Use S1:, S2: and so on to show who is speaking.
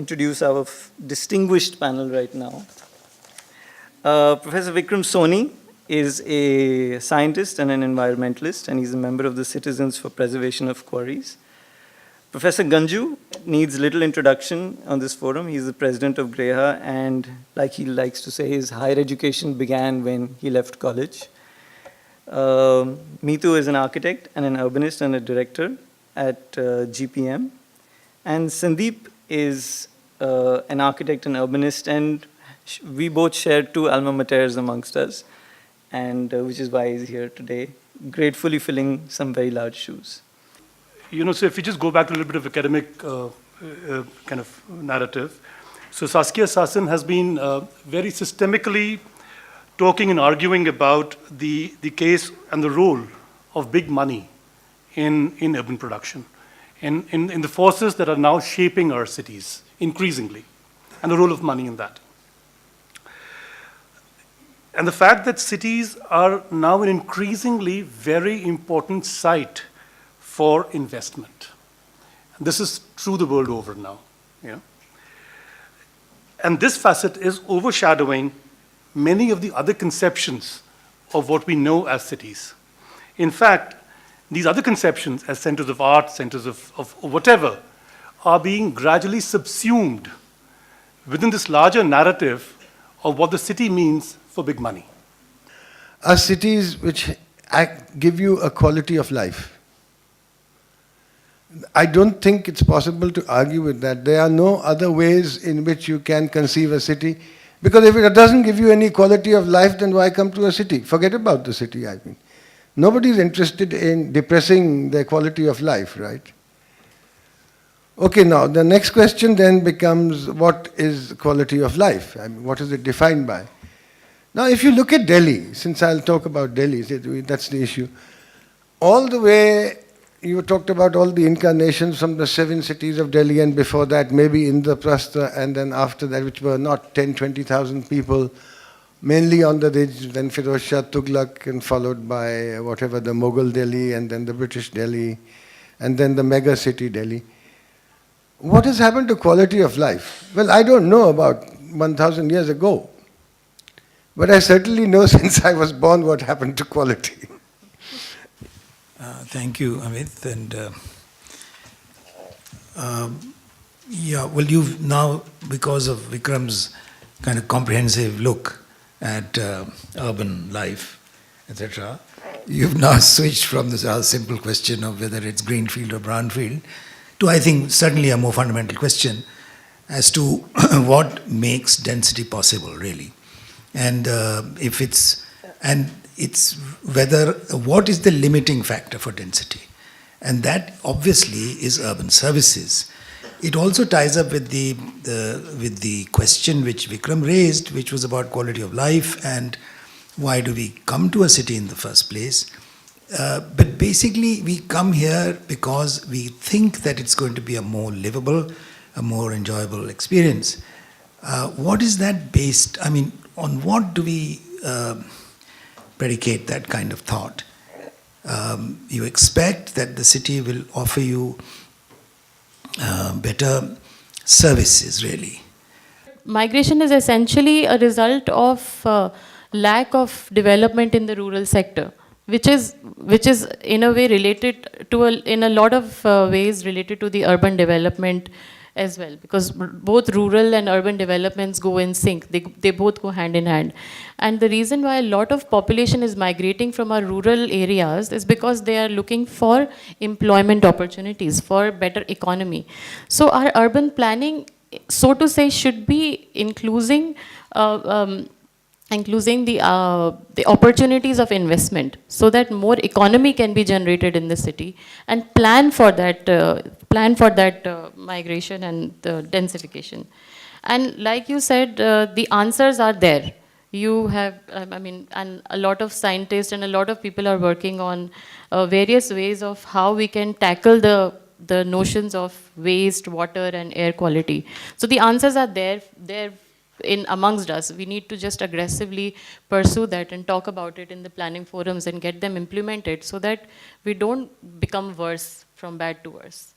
S1: introduce our distinguished panel right now. Professor Vikram Soni is a scientist and an environmentalist, and he's a member of the Citizens for Preservation of Quarries. Professor Ganju needs little introduction on this forum. He's the president of Greha, and like he likes to say, his higher education began when he left college. Mitu is an architect and an urbanist and a director at GPM. And Sandeep is an architect and urbanist, and we both share two alma maters amongst us, and which is why he's here today, gratefully filling some very large shoes.
S2: You know, so if you just go back to a little bit of academic kind of narrative, so Saskia Sassen has been very systemically talking and arguing about the case and the role of big money in urban production, in the forces that are now shaping our cities increasingly, and the role of money in that. And the fact that cities are now an increasingly very important site for investment. This is true the world over now. Yeah? And this facet is overshadowing many of the other conceptions of what we know as cities. In fact, these other conceptions as centers of art, centers of whatever, are being gradually subsumed within this larger narrative of what the city means for big money.
S3: Are cities which give you a quality of life. I don't think it's possible to argue with that. There are no other ways in which you can conceive a city, because if it doesn't give you any quality of life, then why come to a city? Forget about the city, I mean. Nobody is interested in depressing their quality of life, right? Okay, now the next question then becomes, what is quality of life? I mean, what is it defined by? Now, if you look at Delhi, since I'll talk about Delhi, that's the issue. All the way, you talked about all the incarnations from the 7 cities of Delhi, and before that, maybe Indraprastha, and then after that, which were not 10, 20,000 people, mainly on the ridge, then Firoz Shah Tughlaq, and followed by whatever, the Mughal Delhi, and then the British Delhi, and then the mega city Delhi. What has happened to quality of life? Well, I don't know about 1,000 years ago, but I certainly know since I was born what happened to quality.
S4: Thank you, Amit. And yeah, well, you've now, because of Vikram's kind of comprehensive look at urban life, etc., you've now switched from this simple question of whether it's greenfield or brownfield to, I think, certainly a more fundamental question as to what makes density possible, really. And if it's, and it's whether, what is the limiting factor for density? And that obviously is urban services. It also ties up with the question which Vikram raised, which was about quality of life and why do we come to a city in the first place. But basically we come here because we think that it's going to be a more livable, a more enjoyable experience. What is that based, I mean, on what do we predicate that kind of thought? You expect that the city will offer you better services, really.
S5: Migration is essentially a result of lack of development in the rural sector, which is in a way related to, in a lot of ways related to the urban development as well, because both rural and urban developments go in sync. They both go hand in hand. And the reason why a lot of population is migrating from our rural areas is because they are looking for employment opportunities, for better economy. So our urban planning, so to say, should be including the opportunities of investment, so that more economy can be generated in the city, and plan for that migration and densification. And like you said, the answers are there. You have, I mean, and a lot of scientists and a lot of people are working on various ways of how we can tackle the notions of waste, water, and air quality. So the answers are there in amongst us. We need to just aggressively pursue that and talk about it in the planning forums and get them implemented so that we don't become worse from bad to worse.